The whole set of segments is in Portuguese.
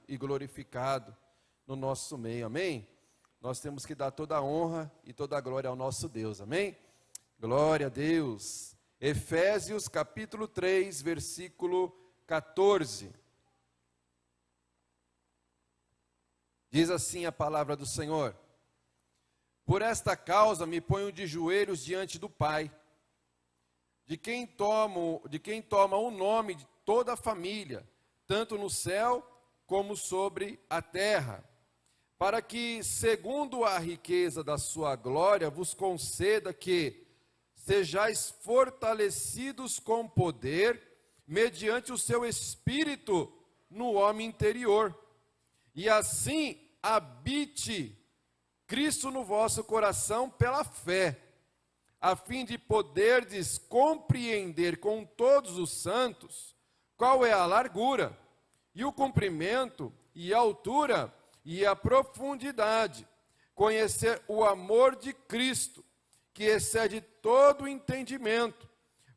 e glorificado no nosso meio, amém? Nós temos que dar toda a honra e toda a glória ao nosso Deus, amém? Glória a Deus. Efésios capítulo 3, versículo 14. Diz assim a palavra do Senhor: por esta causa me ponho de joelhos diante do Pai, de quem toma o nome de toda a família, tanto no céu como sobre a terra, para que, segundo a riqueza da sua glória, vos conceda que sejais fortalecidos com poder, mediante o seu Espírito no homem interior, e assim habite Cristo no vosso coração pela fé, a fim de poderdes compreender com todos os santos qual é a largura, e o comprimento, e a altura, e a profundidade, conhecer o amor de Cristo, que excede todo o entendimento,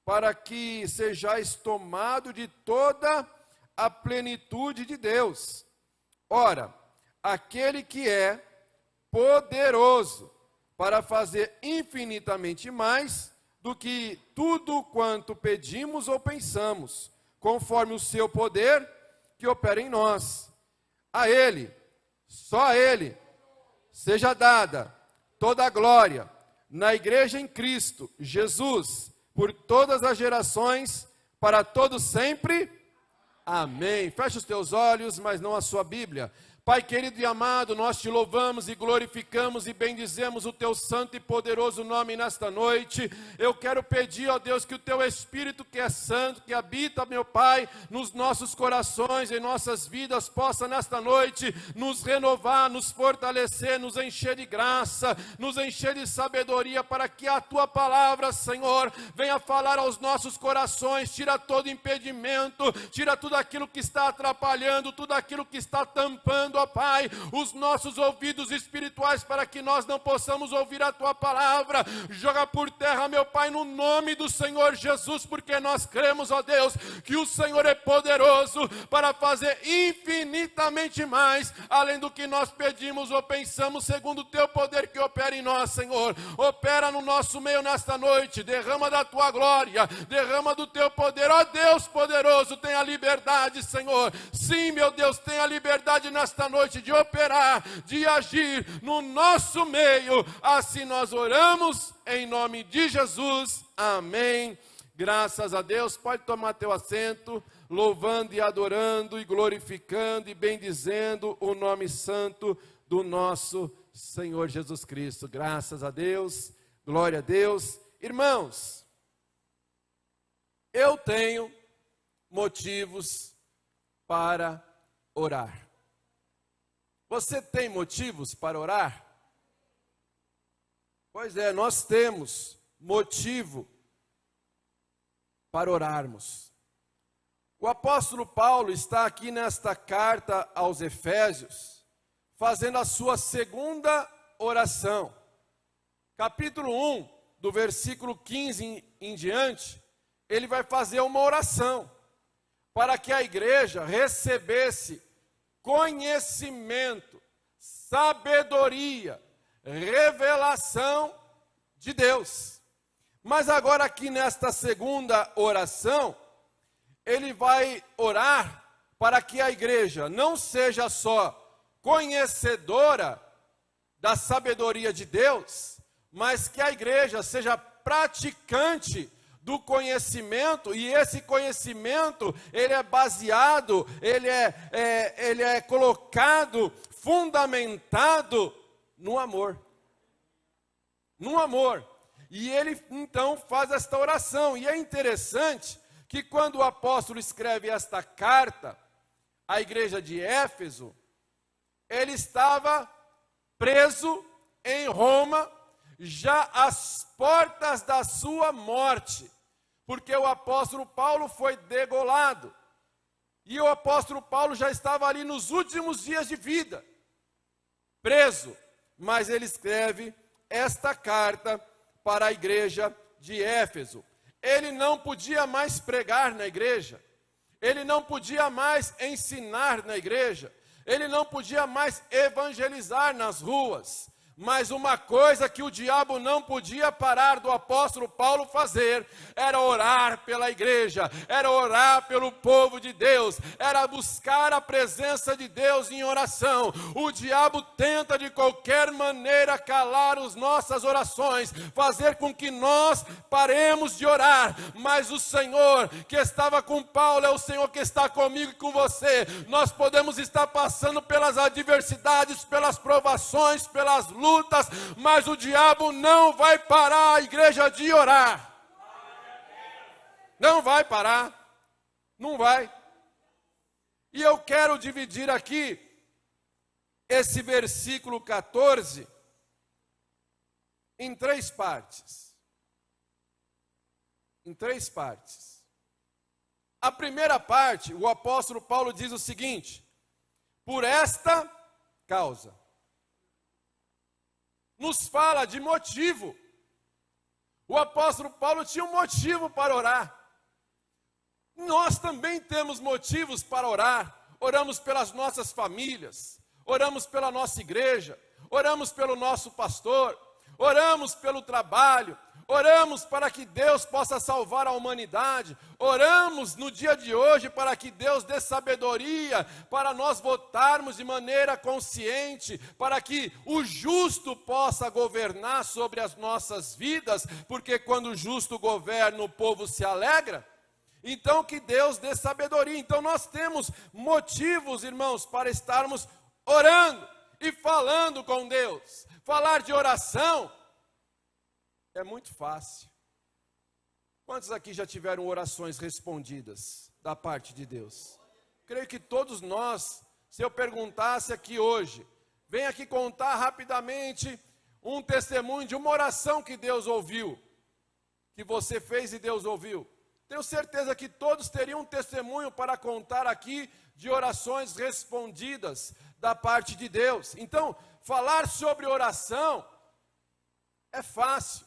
para que sejais tomado de toda a plenitude de Deus. Ora, aquele que é poderoso para fazer infinitamente mais do que tudo quanto pedimos ou pensamos, conforme o seu poder que opera em nós. A Ele, só a Ele, seja dada toda a glória na igreja em Cristo Jesus, por todas as gerações, para todos sempre. Amém. Feche os teus olhos, mas não a sua Bíblia. Pai querido e amado, nós te louvamos e glorificamos e bendizemos o teu santo e poderoso nome nesta noite. Eu quero pedir, ó Deus, que o teu Espírito que é santo, que habita, meu Pai, nos nossos corações, em nossas vidas, possa nesta noite nos renovar, nos fortalecer, nos encher de graça, nos encher de sabedoria, para que a tua palavra, Senhor, venha falar aos nossos corações, tira todo impedimento, tira tudo aquilo que está atrapalhando, tudo aquilo que está tampando, ó Pai, os nossos ouvidos espirituais, para que nós não possamos ouvir a tua palavra. Joga por terra, meu Pai, no nome do Senhor Jesus, porque nós cremos, ó Deus, que o Senhor é poderoso para fazer infinitamente mais, além do que nós pedimos ou pensamos, segundo o teu poder que opera em nós, Senhor. Opera no nosso meio nesta noite, derrama da tua glória, derrama do teu poder, ó Deus poderoso, tenha liberdade, Senhor. Sim, meu Deus, tenha liberdade nesta noite de operar, de agir no nosso meio. Assim nós oramos em nome de Jesus. Amém. Graças a Deus. Pode tomar teu assento, louvando e adorando e glorificando e bendizendo o nome santo do nosso Senhor Jesus Cristo. Graças a Deus. Glória a Deus. Irmãos, eu tenho motivos para orar. Você tem motivos para orar? Pois é, nós temos motivo para orarmos. O apóstolo Paulo está aqui nesta carta aos Efésios, fazendo a sua segunda oração. Capítulo 1, do versículo 15 em diante, ele vai fazer uma oração para que a igreja recebesse conhecimento, sabedoria, revelação de Deus. Mas agora aqui nesta segunda oração, ele vai orar para que a igreja não seja só conhecedora da sabedoria de Deus, mas que a igreja seja praticante do conhecimento, e esse conhecimento, ele é baseado, ele é colocado, fundamentado no amor. No amor. E ele então faz esta oração, e é interessante que quando o apóstolo escreve esta carta à igreja de Éfeso, ele estava preso em Roma, já às portas da sua morte, porque o apóstolo Paulo foi degolado, e o apóstolo Paulo já estava ali nos últimos dias de vida, preso, mas ele escreve esta carta para a igreja de Éfeso. Ele não podia mais pregar na igreja, ele não podia mais ensinar na igreja, ele não podia mais evangelizar nas ruas. Mas uma coisa que o diabo não podia parar do apóstolo Paulo fazer, era orar pela igreja, era orar pelo povo de Deus, era buscar a presença de Deus em oração. O diabo tenta de qualquer maneira calar as nossas orações, fazer com que nós paremos de orar, mas o Senhor que estava com Paulo é o Senhor que está comigo e com você. Nós podemos estar passando pelas adversidades, pelas provações, pelas lutas, mas o diabo não vai parar a igreja de orar. Não vai parar. Não vai. E eu quero dividir aqui esse versículo 14 em 3 partes. Em 3 partes. A primeira parte, o apóstolo Paulo diz o seguinte: por esta causa. Nos fala de motivo. O apóstolo Paulo tinha um motivo para orar. Nós também temos motivos para orar. Oramos pelas nossas famílias, oramos pela nossa igreja, oramos pelo nosso pastor, oramos pelo trabalho, oramos para que Deus possa salvar a humanidade, oramos no dia de hoje para que Deus dê sabedoria, para nós votarmos de maneira consciente, para que o justo possa governar sobre as nossas vidas, porque quando o justo governa, o povo se alegra. Então que Deus dê sabedoria. Então nós temos motivos, irmãos, para estarmos orando e falando com Deus. Falar de oração é muito fácil. Quantos aqui já tiveram orações respondidas da parte de Deus? Creio que todos nós, se eu perguntasse aqui hoje, vem aqui contar rapidamente um testemunho de uma oração que Deus ouviu, que você fez e Deus ouviu. Tenho certeza que todos teriam um testemunho para contar aqui de orações respondidas da parte de Deus. Então, falar sobre oração é fácil.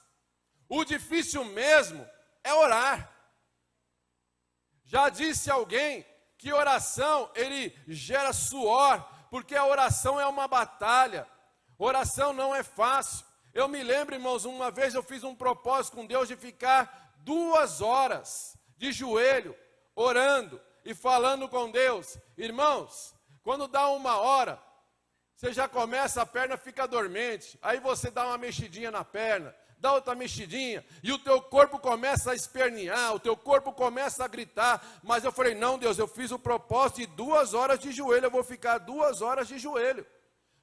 O difícil mesmo é orar. Já disse alguém que oração, ele gera suor, porque a oração é uma batalha. Oração não é fácil. Eu me lembro, irmãos, uma vez eu fiz um propósito com Deus de ficar 2 horas de joelho, orando e falando com Deus. Irmãos, quando dá 1 hora, você já começa, a perna fica dormente, aí você dá uma mexidinha na perna, dá outra mexidinha, e o teu corpo começa a espernear, o teu corpo começa a gritar. Mas eu falei, não, Deus, eu fiz o propósito de 2 horas de joelho, eu vou ficar 2 horas de joelho.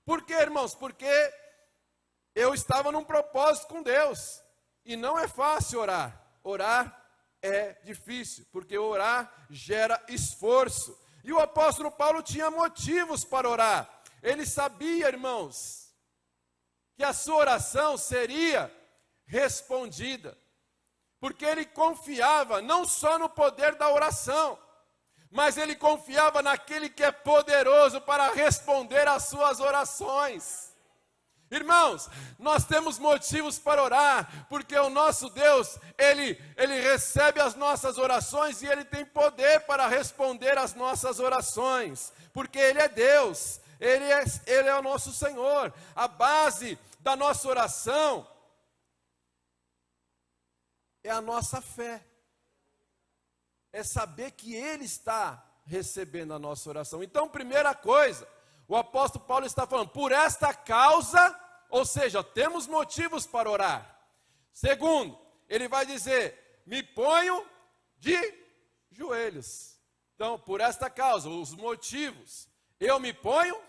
Por quê, irmãos? Porque eu estava num propósito com Deus, e não é fácil orar. Orar é difícil, porque orar gera esforço. E o apóstolo Paulo tinha motivos para orar. Ele sabia, irmãos, que a sua oração seria respondida, porque ele confiava não só no poder da oração, mas ele confiava naquele que é poderoso para responder às suas orações. Irmãos, nós temos motivos para orar, porque o nosso Deus, Ele recebe as nossas orações e Ele tem poder para responder às nossas orações, porque Ele é Deus, Ele é o nosso Senhor. A base da nossa oração é a nossa fé, é saber que Ele está recebendo a nossa oração. Então, primeira coisa, o apóstolo Paulo está falando, por esta causa, ou seja, temos motivos para orar. Segundo, ele vai dizer, me ponho de joelhos. Então, por esta causa, os motivos, eu me ponho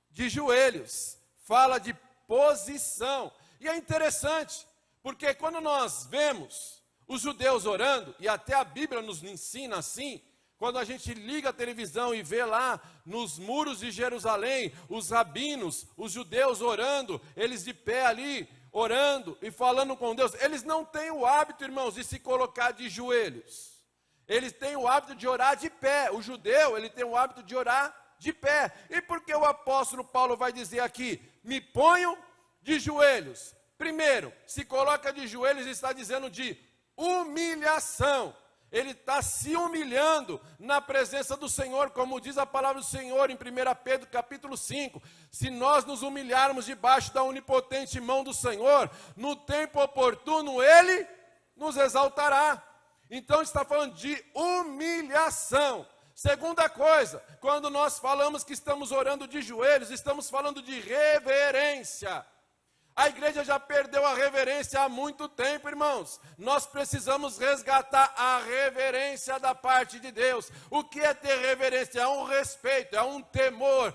de joelhos. Fala de posição. E é interessante, porque quando nós vemos os judeus orando, e até a Bíblia nos ensina assim, quando a gente liga a televisão e vê lá nos muros de Jerusalém, os rabinos, os judeus orando, eles de pé ali, orando e falando com Deus, eles não têm o hábito, irmãos, de se colocar de joelhos. Eles têm o hábito de orar de pé. O judeu, ele tem o hábito de orar de pé. E por que o apóstolo Paulo vai dizer aqui, me ponho de joelhos? Primeiro, se coloca de joelhos, está dizendo de humilhação. ele está se humilhando na presença do Senhor, como diz a palavra do Senhor em 1 Pedro capítulo 5, se nós nos humilharmos debaixo da onipotente mão do Senhor, no tempo oportuno Ele nos exaltará. Então está falando de humilhação. Segunda coisa, quando nós falamos que estamos orando de joelhos, estamos falando de reverência. A igreja já perdeu a reverência há muito tempo, irmãos. Nós precisamos resgatar a reverência da parte de Deus. O que é ter reverência? É um respeito, é um temor,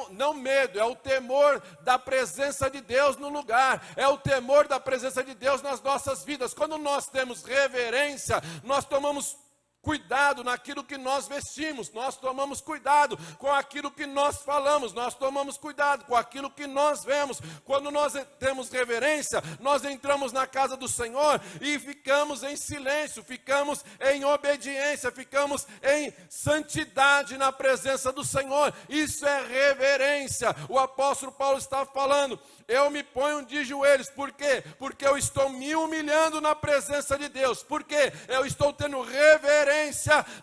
não medo, é o temor da presença de Deus no lugar, é o temor da presença de Deus nas nossas vidas. Quando nós temos reverência, nós tomamos cuidado naquilo que nós vestimos, nós tomamos cuidado com aquilo que nós falamos, nós tomamos cuidado com aquilo que nós vemos. Quando nós temos reverência, nós entramos na casa do Senhor e ficamos em silêncio, ficamos em obediência, ficamos em santidade na presença do Senhor. Isso é reverência. O apóstolo Paulo está falando: eu me ponho de joelhos. Por quê? Porque eu estou me humilhando na presença de Deus. Por quê? Eu estou tendo reverência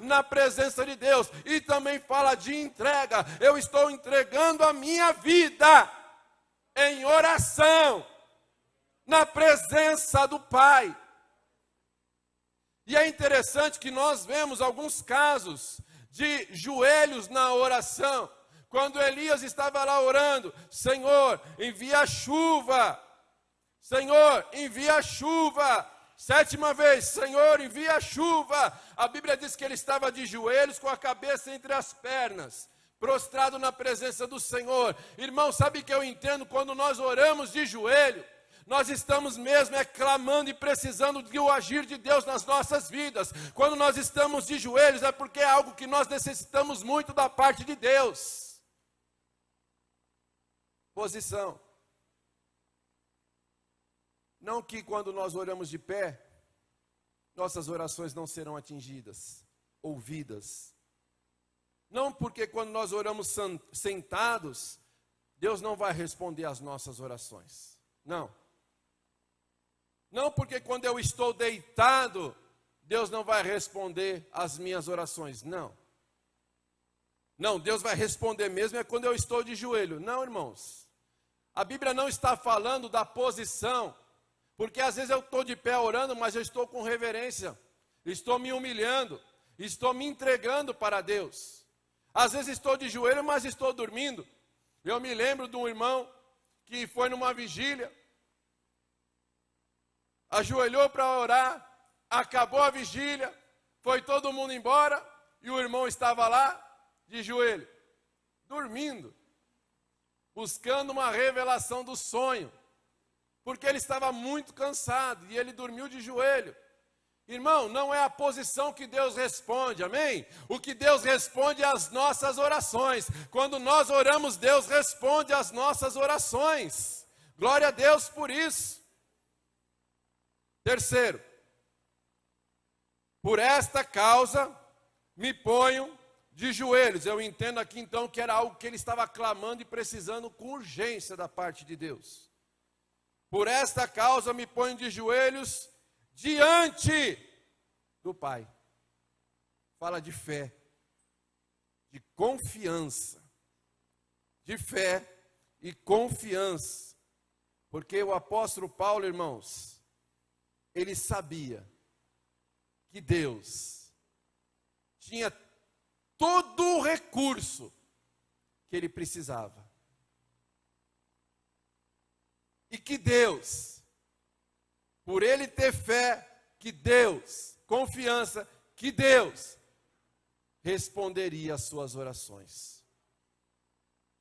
na presença de Deus. E também fala de entrega. Eu estou entregando a minha vida em oração na presença do Pai. E é interessante que nós vemos alguns casos de joelhos na oração. Quando Elias estava lá orando: Senhor, envia chuva. Senhor, envia chuva. 7ª vez: Senhor, envia chuva. A Bíblia diz que ele estava de joelhos, com a cabeça entre as pernas, prostrado na presença do Senhor. Irmão, sabe o que eu entendo? Quando nós oramos de joelho, nós estamos mesmo clamando e precisando do agir de Deus nas nossas vidas. Quando nós estamos de joelhos, é porque é algo que nós necessitamos muito da parte de Deus. Posição. Não que quando nós oramos de pé, nossas orações não serão atingidas, ouvidas. Não porque quando nós oramos sentados, Deus não vai responder às nossas orações. Não. Não porque quando eu estou deitado, Deus não vai responder às minhas orações. Não. Não, Deus vai responder mesmo quando eu estou de joelho. Não, irmãos. A Bíblia não está falando da posição, porque às vezes eu estou de pé orando, mas eu estou com reverência, estou me humilhando, estou me entregando para Deus. Às vezes estou de joelho, mas estou dormindo. Eu me lembro de um irmão que foi numa vigília, ajoelhou para orar, acabou a vigília, foi todo mundo embora, e o irmão estava lá, de joelho, dormindo, buscando uma revelação do sonho, porque ele estava muito cansado, e ele dormiu de joelho. Irmão, não é a posição que Deus responde, amém? O que Deus responde é as nossas orações. Quando nós oramos, Deus responde às nossas orações. Glória a Deus por isso. Terceiro, por esta causa me ponho de joelhos. Eu entendo aqui então que era algo que ele estava clamando e precisando com urgência da parte de Deus. Por esta causa me ponho de joelhos diante do Pai. Fala de fé, de confiança, de fé e confiança. Porque o apóstolo Paulo, irmãos, ele sabia que Deus tinha todo o recurso que ele precisava. E que Deus, por ele ter fé, que Deus, confiança, que Deus responderia às suas orações.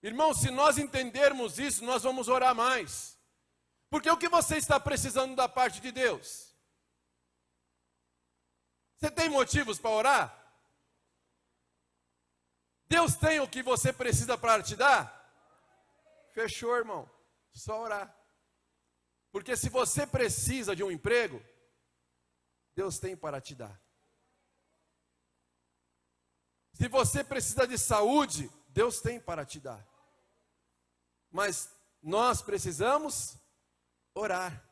Irmão, se nós entendermos isso, nós vamos orar mais. Porque o que você está precisando da parte de Deus? Você tem motivos para orar? Deus tem o que você precisa para te dar? Fechou, irmão. Só orar. Porque se você precisa de um emprego, Deus tem para te dar. Se você precisa de saúde, Deus tem para te dar. Mas nós precisamos orar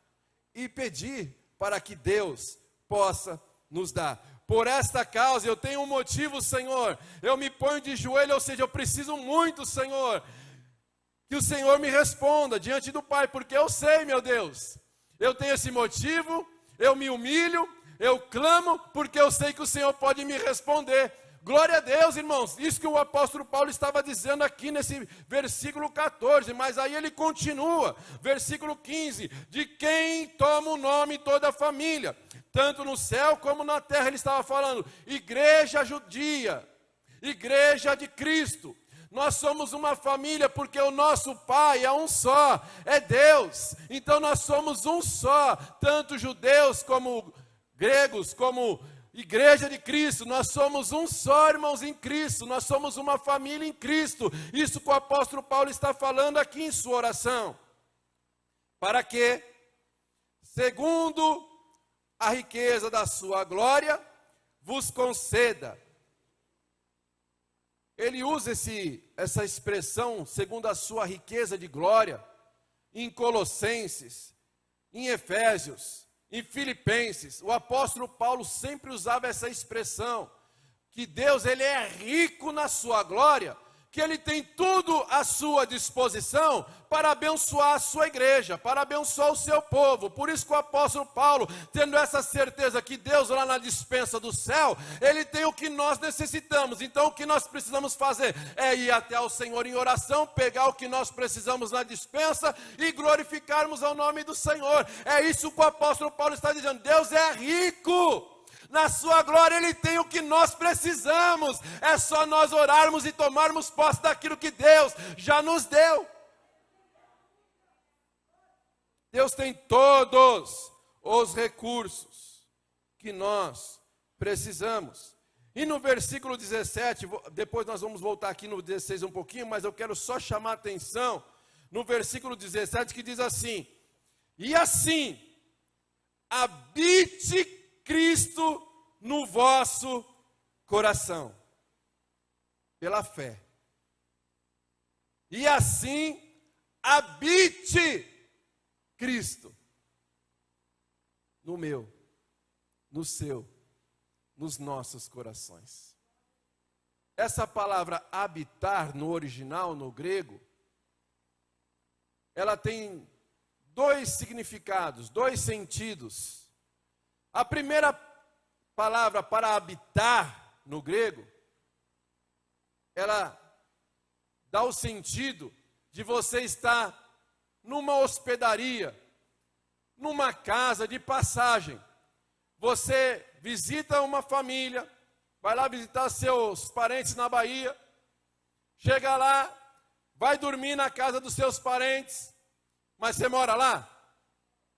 e pedir para que Deus possa nos dar. por esta causa, eu tenho um motivo, Senhor, eu me ponho de joelho, ou seja, eu preciso muito, Senhor, que o Senhor me responda diante do Pai, porque eu sei, meu Deus, eu tenho esse motivo, eu me humilho, eu clamo, porque eu sei que o Senhor pode me responder. Glória a Deus, irmãos, isso que o apóstolo Paulo estava dizendo aqui nesse versículo 14, mas aí ele continua, versículo 15, de quem toma o nome toda a família, tanto no céu como na terra. Ele estava falando, igreja judia, igreja de Cristo. Nós somos uma família porque o nosso Pai é um só, é Deus. Então nós somos um só, tanto judeus como gregos, como igreja de Cristo. Nós somos um só, irmãos, em Cristo. Nós somos uma família em Cristo. Isso que o apóstolo Paulo está falando aqui em sua oração. Para que, segundo a riqueza da sua glória, vos conceda. Ele usa essa expressão, segundo a sua riqueza de glória, em Colossenses, em Efésios, em Filipenses. O apóstolo Paulo sempre usava essa expressão, que Deus ele é rico na sua glória, que ele tem tudo à sua disposição para abençoar a sua igreja, para abençoar o seu povo. Por isso que o apóstolo Paulo, tendo essa certeza que Deus lá na despensa do céu, ele tem o que nós necessitamos. Então o que nós precisamos fazer é ir até ao Senhor em oração, pegar o que nós precisamos na despensa e glorificarmos ao nome do Senhor. É isso que o apóstolo Paulo está dizendo, Deus é rico. Na sua glória Ele tem o que nós precisamos. É só nós orarmos e tomarmos posse daquilo que Deus já nos deu. Deus tem todos os recursos que nós precisamos. E no versículo 17, depois nós vamos voltar aqui no 16 um pouquinho, mas eu quero só chamar a atenção no versículo 17 que diz assim, e assim, habite Cristo no vosso coração, pela fé. E assim, habite Cristo no meu, no seu, nos nossos corações. Essa palavra habitar no original, no grego, ela tem dois significados, dois sentidos. A primeira palavra para habitar no grego, ela dá o sentido de você estar numa hospedaria, numa casa de passagem. Você visita uma família, vai lá visitar seus parentes na Bahia, chega lá, vai dormir na casa dos seus parentes, mas você mora lá?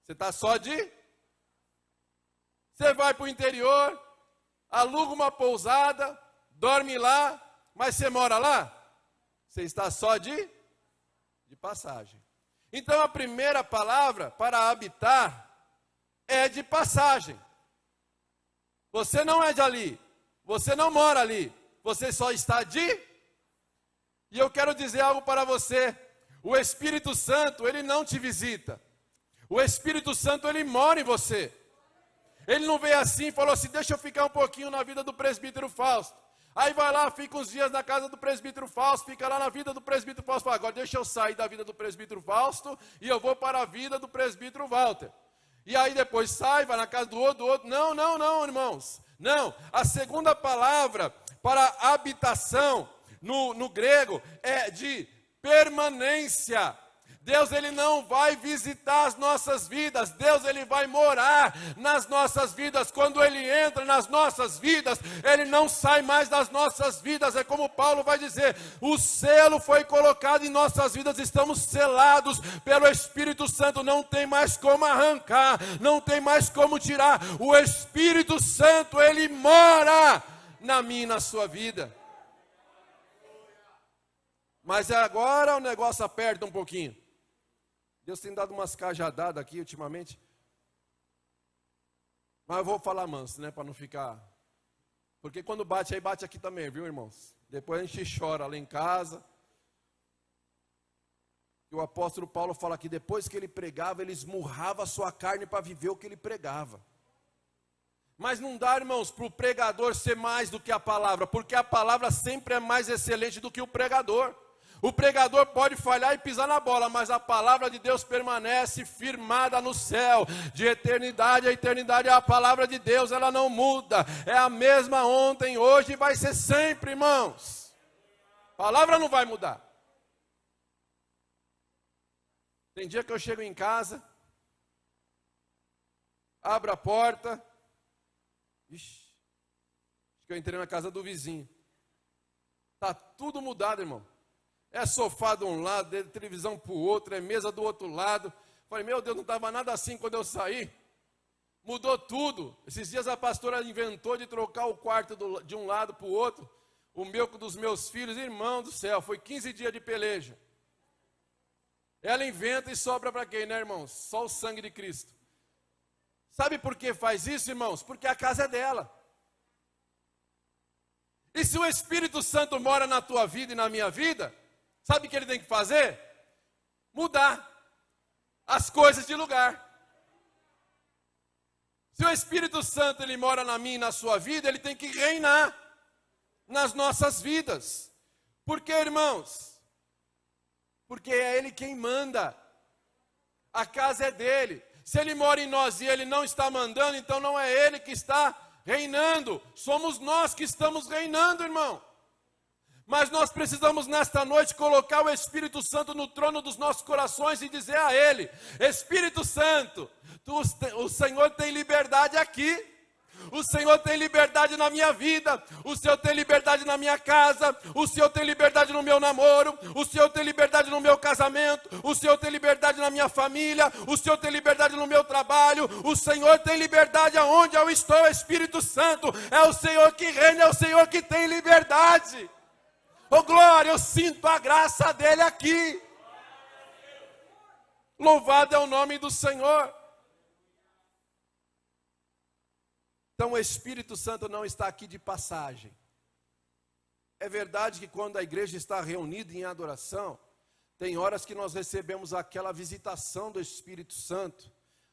Você está só de... Você vai para o interior, aluga uma pousada, dorme lá, mas você mora lá? Você está só de passagem. Então a primeira palavra para habitar é de passagem. Você não é de ali, você não mora ali, você só está de... E eu quero dizer algo para você, o Espírito Santo, ele não te visita. O Espírito Santo, ele mora em você. Ele não veio assim e falou assim, deixa eu ficar um pouquinho na vida do presbítero Fausto. Aí vai lá, fica uns dias na casa do presbítero Fausto, fica lá na vida do presbítero Fausto. Fala, agora deixa eu sair da vida do presbítero Fausto e eu vou para a vida do presbítero Walter. E aí depois sai, vai na casa do outro. Não, irmãos. Não, a segunda palavra para habitação no grego é de permanência. Deus ele não vai visitar as nossas vidas, Deus ele vai morar nas nossas vidas. Quando ele entra nas nossas vidas, ele não sai mais das nossas vidas. É como Paulo vai dizer, o selo foi colocado em nossas vidas, estamos selados pelo Espírito Santo, não tem mais como arrancar, não tem mais como tirar. O Espírito Santo, ele mora na minha e na sua vida. Mas agora o negócio aperta um pouquinho. Deus tem dado umas cajadadas aqui ultimamente. Mas eu vou falar manso, né? Para não ficar... Porque quando bate aí, bate aqui também, viu, irmãos? Depois a gente chora lá em casa. E o apóstolo Paulo fala que depois que ele pregava, ele esmurrava a sua carne para viver o que ele pregava. Mas não dá, irmãos, para o pregador ser mais do que a palavra, porque a palavra sempre é mais excelente do que o pregador. O pregador pode falhar e pisar na bola, mas a palavra de Deus permanece firmada no céu, de eternidade a eternidade. A palavra de Deus, ela não muda, é a mesma ontem, hoje e vai ser sempre, irmãos. A palavra não vai mudar. Tem dia que eu chego em casa, abro a porta, ixi, acho que eu entrei na casa do vizinho. Está tudo mudado, irmão. É sofá de um lado, é televisão para o outro, é mesa do outro lado. Falei, meu Deus, não estava nada assim quando eu saí. Mudou tudo. Esses dias a pastora inventou de trocar o quarto de um lado para o outro. O meu com dos meus filhos, irmão do céu, foi 15 dias de peleja. Ela inventa e sobra para quem, né, irmãos? Só o sangue de Cristo. Sabe por que faz isso, irmãos? Porque a casa é dela. E se o Espírito Santo mora na tua vida e na minha vida, sabe o que ele tem que fazer? Mudar as coisas de lugar. Se o Espírito Santo ele mora na minha e na sua vida, ele tem que reinar nas nossas vidas. Por quê, irmãos? Porque é ele quem manda. A casa é dele. Se ele mora em nós e ele não está mandando, então não é ele que está reinando. Somos nós que estamos reinando, irmão. Mas nós precisamos nesta noite colocar o Espírito Santo no trono dos nossos corações e dizer a Ele: Espírito Santo, o Senhor tem liberdade aqui. O Senhor tem liberdade na minha vida, o Senhor tem liberdade na minha casa, o Senhor tem liberdade no meu namoro, o Senhor tem liberdade no meu casamento, o Senhor tem liberdade na minha família, o Senhor tem liberdade no meu trabalho, o Senhor tem liberdade aonde eu estou, Espírito Santo, é o Senhor que reina, é o Senhor que tem liberdade. Oh glória, eu sinto a graça dele aqui. Louvado é o nome do Senhor. Então o Espírito Santo não está aqui de passagem. É verdade que quando a igreja está reunida em adoração, tem horas que nós recebemos aquela visitação do Espírito Santo.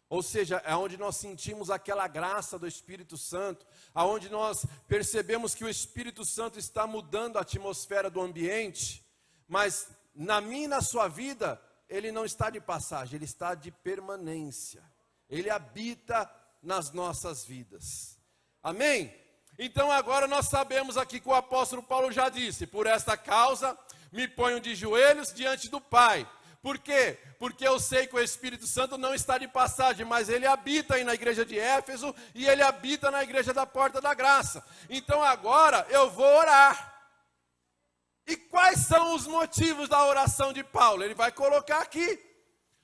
Ou seja, é onde nós sentimos aquela graça do Espírito Santo, aonde nós percebemos que o Espírito Santo está mudando a atmosfera do ambiente, mas na minha e na sua vida, ele não está de passagem, ele está de permanência. Ele habita nas nossas vidas. Amém? Então agora nós sabemos aqui que o apóstolo Paulo já disse: por esta causa me ponho de joelhos diante do Pai. Por quê? Porque eu sei que o Espírito Santo não está de passagem, mas ele habita aí na igreja de Éfeso e ele habita na igreja da Porta da Graça. Então agora eu vou orar. E quais são os motivos da oração de Paulo? Ele vai colocar aqui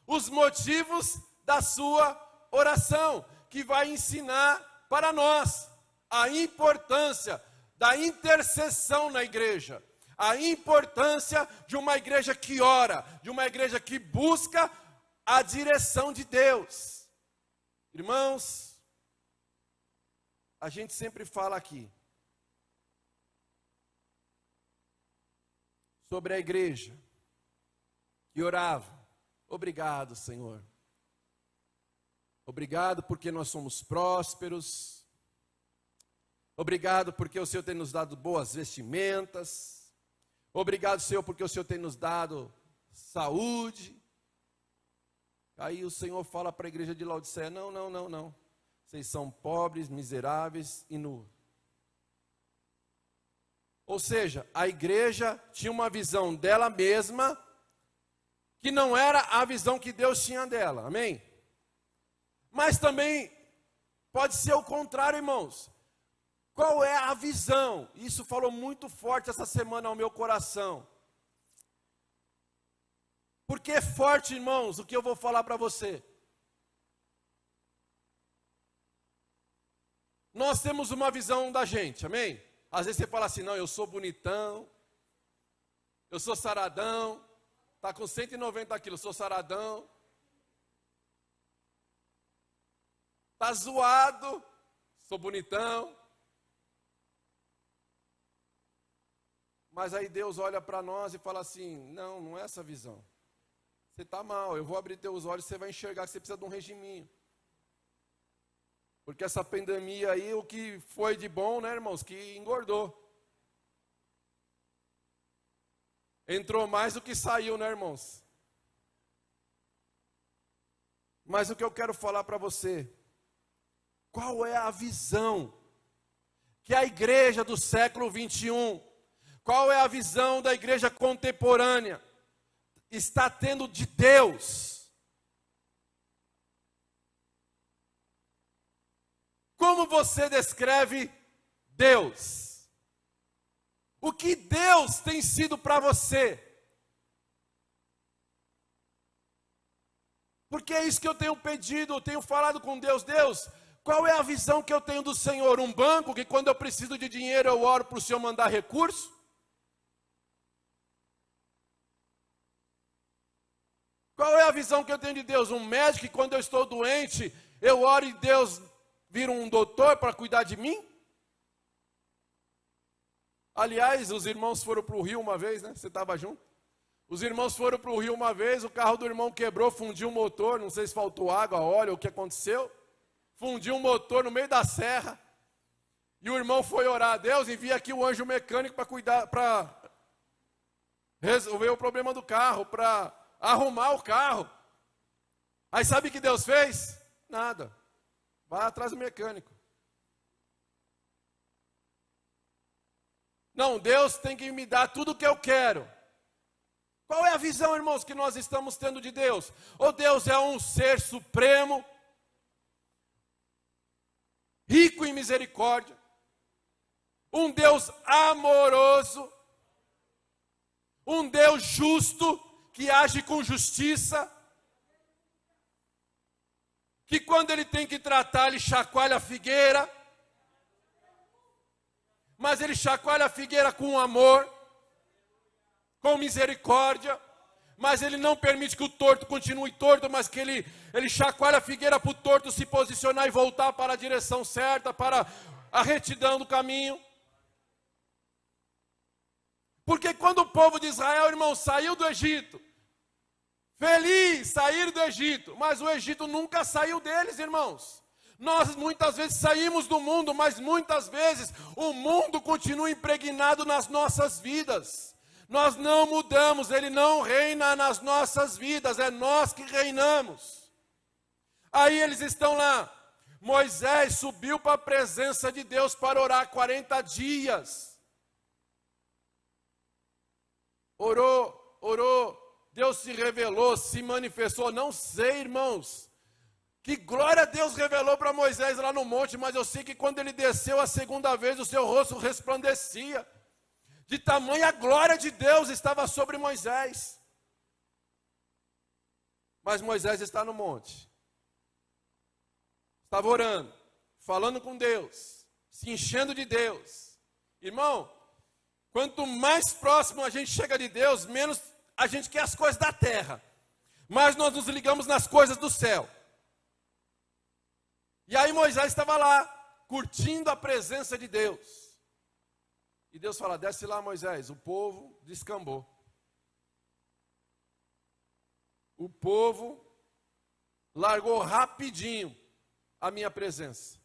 os motivos da sua oração, que vai ensinar para nós a importância da intercessão na igreja. A importância de uma igreja que ora, de uma igreja que busca a direção de Deus. Irmãos, a gente sempre fala aqui sobre a igreja que orava. Obrigado, Senhor. Obrigado porque nós somos prósperos. Obrigado porque o Senhor tem nos dado boas vestimentas. Obrigado, Senhor, porque o Senhor tem nos dado saúde. Aí o Senhor fala para a igreja de Laodiceia: não. Vocês são pobres, miseráveis e nus. Ou seja, a igreja tinha uma visão dela mesma, que não era a visão que Deus tinha dela. Amém? Mas também pode ser o contrário, irmãos. Qual é a visão? Isso falou muito forte essa semana ao meu coração. Porque é forte, irmãos, o que eu vou falar para você. Nós temos uma visão da gente, amém? Às vezes você fala assim: não, eu sou bonitão, eu sou saradão, está com 190 quilos, sou saradão. Está zoado, sou bonitão. Mas aí Deus olha para nós e fala assim: não é essa visão. Você está mal, eu vou abrir teus olhos e você vai enxergar que você precisa de um regiminho. Porque essa pandemia aí, o que foi de bom, né, irmãos, que engordou. Entrou mais do que saiu, né, irmãos? Mas o que eu quero falar para você, qual é a visão que a igreja do século 21, qual é a visão da igreja contemporânea está tendo de Deus? Como você descreve Deus? O que Deus tem sido para você? Porque é isso que eu tenho pedido, eu tenho falado com Deus. Deus, qual é a visão que eu tenho do Senhor? Um banco que quando eu preciso de dinheiro eu oro para o Senhor mandar recurso? Qual é a visão que eu tenho de Deus? Um médico que quando eu estou doente, eu oro e Deus vira um doutor para cuidar de mim? Aliás, os irmãos foram para o Rio uma vez, né? Você estava junto? Os irmãos foram para o Rio uma vez, o carro do irmão quebrou, fundiu o motor, não sei se faltou água, óleo, o que aconteceu. Fundiu o motor no meio da serra. E o irmão foi orar a Deus, envia aqui o anjo mecânico para cuidar, para resolver o problema do carro, para arrumar o carro. Aí sabe o que Deus fez? Nada. Vai atrás do mecânico. Não, Deus tem que me dar tudo o que eu quero. Qual é a visão, irmãos, que nós estamos tendo de Deus? Ou Deus é um ser supremo, rico em misericórdia, um Deus amoroso, um Deus justo, que age com justiça, que quando Ele tem que tratar, Ele chacoalha a figueira, mas Ele chacoalha a figueira com amor, com misericórdia, mas Ele não permite que o torto continue torto, mas que Ele chacoalha a figueira para o torto se posicionar e voltar para a direção certa, para a retidão do caminho. Porque quando o povo de Israel, irmão, saiu do Egito, feliz, saíram do Egito, mas o Egito nunca saiu deles, irmãos. Nós muitas vezes saímos do mundo, mas muitas vezes o mundo continua impregnado nas nossas vidas. Nós não mudamos, Ele não reina nas nossas vidas, é nós que reinamos. Aí eles estão lá, Moisés subiu para a presença de Deus para orar 40 dias. Orou, Deus se revelou, se manifestou, não sei, irmãos. Que glória Deus revelou para Moisés lá no monte, mas eu sei que quando ele desceu a segunda vez, o seu rosto resplandecia. De tamanha glória de Deus estava sobre Moisés. Mas Moisés está no monte. Estava orando, falando com Deus, se enchendo de Deus. Irmão, quanto mais próximo a gente chega de Deus, menos a gente quer as coisas da terra. Mais nós nos ligamos nas coisas do céu. E aí Moisés estava lá, curtindo a presença de Deus. E Deus fala, desce lá Moisés, o povo descambou. O povo largou rapidinho a minha presença.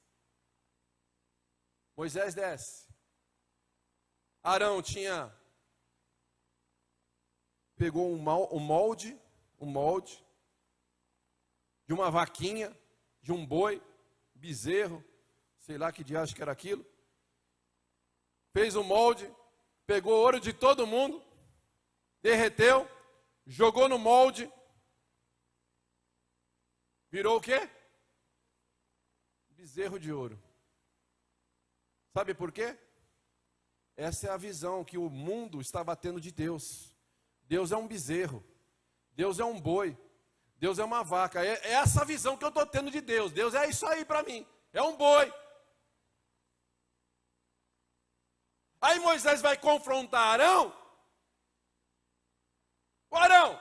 Moisés desce. Arão pegou um molde de uma vaquinha, de um boi, bezerro, sei lá que diacho que era aquilo. Fez o molde, pegou ouro de todo mundo, derreteu, jogou no molde, virou o quê? Bezerro de ouro. Sabe por quê? Essa é a visão que o mundo está batendo de Deus. Deus é um bezerro, Deus é um boi, Deus é uma vaca. É essa a visão que eu estou tendo de Deus. Deus é isso aí para mim, é um boi. Aí Moisés vai confrontar Arão. Arão,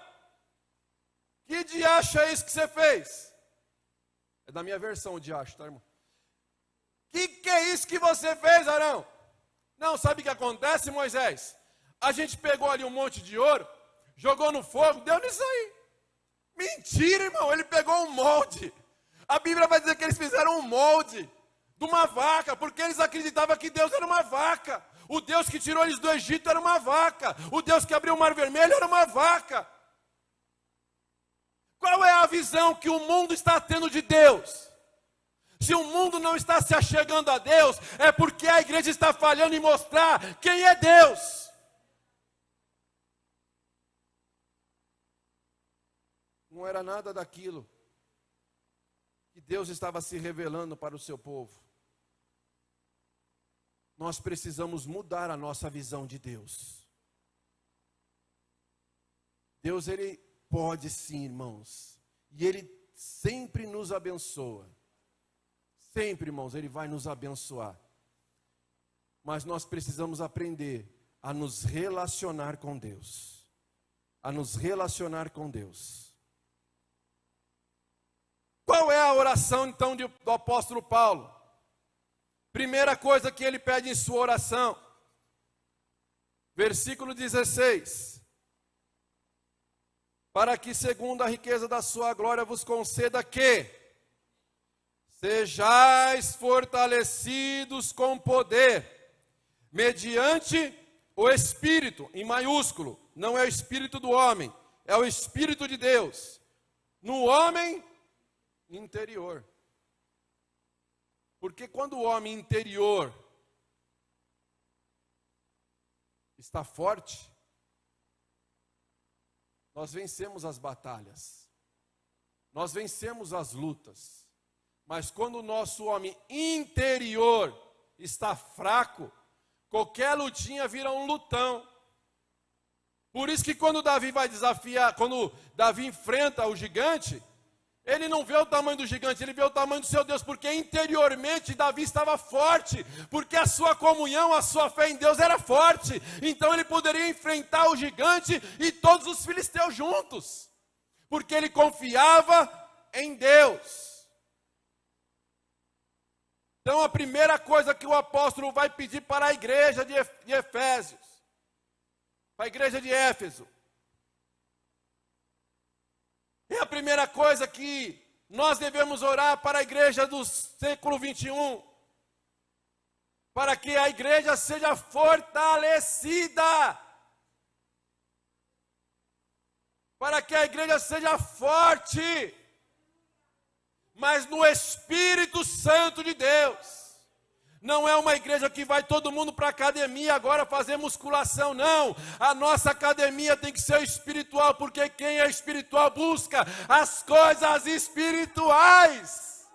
que diacho é isso que você fez? É da minha versão o diacho, tá, irmão? Que é isso que você fez, Arão? Não, sabe o que acontece, Moisés? A gente pegou ali um monte de ouro, jogou no fogo, deu nisso aí. Mentira, irmão, ele pegou um molde. A Bíblia vai dizer que eles fizeram um molde de uma vaca, porque eles acreditavam que Deus era uma vaca. O Deus que tirou eles do Egito era uma vaca. O Deus que abriu o Mar Vermelho era uma vaca. Qual é a visão que o mundo está tendo de Deus? Se o mundo não está se achegando a Deus, é porque a igreja está falhando em mostrar quem é Deus. Não era nada daquilo que Deus estava se revelando para o seu povo. Nós precisamos mudar a nossa visão de Deus. Deus, Ele pode sim, irmãos. E Ele sempre nos abençoa. Sempre, irmãos, Ele vai nos abençoar. Mas nós precisamos aprender a nos relacionar com Deus. A nos relacionar com Deus. Qual é a oração, então, do apóstolo Paulo? Primeira coisa que ele pede em sua oração. Versículo 16. Para que, segundo a riqueza da sua glória, vos conceda que sejais fortalecidos com poder, mediante o Espírito, em maiúsculo. Não é o Espírito do homem, é o Espírito de Deus. No homem interior. Porque quando o homem interior está forte, nós vencemos as batalhas, nós vencemos as lutas. Mas quando o nosso homem interior está fraco, qualquer lutinha vira um lutão. Por isso que quando Davi vai desafiar, quando Davi enfrenta o gigante, ele não vê o tamanho do gigante, ele vê o tamanho do seu Deus, porque interiormente Davi estava forte, porque a sua comunhão, a sua fé em Deus era forte. Então ele poderia enfrentar o gigante e todos os filisteus juntos, porque ele confiava em Deus. Então a primeira coisa que o apóstolo vai pedir para a igreja de Efésios, para a igreja de Éfeso, é a primeira coisa que nós devemos orar para a igreja do século 21. Para que a igreja seja fortalecida. Para que a igreja seja forte. Mas no Espírito Santo de Deus. Não é uma igreja que vai todo mundo para a academia agora fazer musculação, não. A nossa academia tem que ser espiritual, porque quem é espiritual busca as coisas espirituais.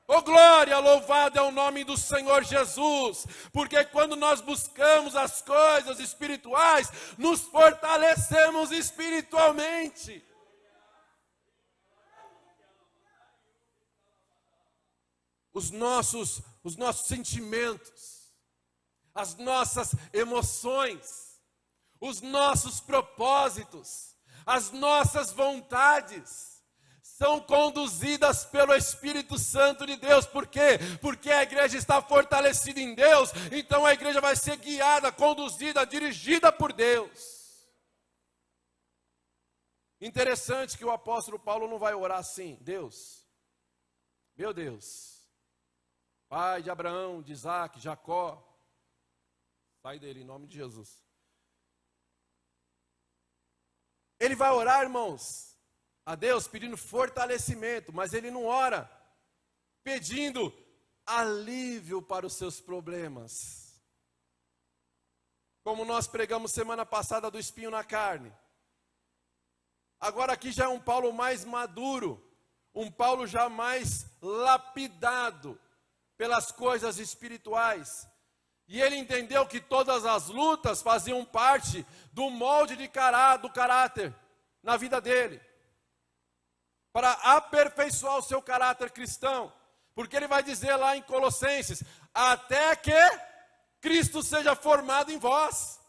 Oh glória, louvado é o nome do Senhor Jesus, porque quando nós buscamos as coisas espirituais, nos fortalecemos espiritualmente. Os nossos sentimentos, as nossas emoções, os nossos propósitos, as nossas vontades, são conduzidas pelo Espírito Santo de Deus. Por quê? Porque a igreja está fortalecida em Deus, então a igreja vai ser guiada, conduzida, dirigida por Deus. Interessante que o apóstolo Paulo não vai orar assim: Deus, meu Deus, Pai de Abraão, de Isaac, Jacó, sai dele em nome de Jesus. Ele vai orar, irmãos, a Deus pedindo fortalecimento, mas ele não ora pedindo alívio para os seus problemas. Como nós pregamos semana passada do espinho na carne. Agora aqui já é um Paulo mais maduro, um Paulo já mais lapidado pelas coisas espirituais. E ele entendeu que todas as lutas faziam parte do molde do caráter na vida dele, para aperfeiçoar o seu caráter cristão. Porque ele vai dizer lá em Colossenses: até que Cristo seja formado em vós.